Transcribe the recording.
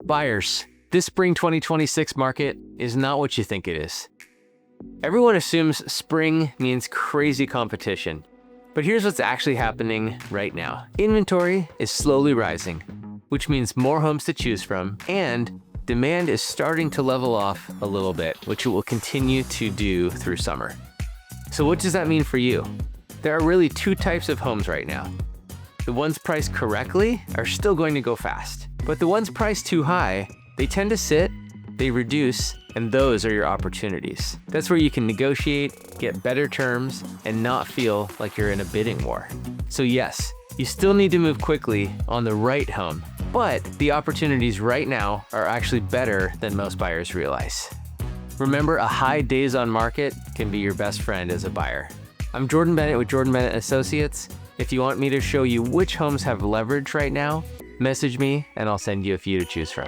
Buyers, this spring 2026 market is not what you think it is. Everyone assumes spring means crazy competition, but here's what's actually happening right now. Inventory is slowly rising, which means more homes to choose from, and demand is starting to level off a little bit, which it will continue to do through summer. So what does that mean for you? There are really two types of homes right now. The ones priced correctly are still going to go fast, but the ones priced too high, they tend to sit, they reduce, and those are your opportunities. That's where you can negotiate, get better terms, and not feel like you're in a bidding war. So yes, you still need to move quickly on the right home, but the opportunities right now are actually better than most buyers realize. Remember, a high days on market can be your best friend as a buyer. I'm Jordan Bennett with Jordan Bennett Associates. If you want me to show you which homes have leverage right now, message me and I'll send you a few to choose from.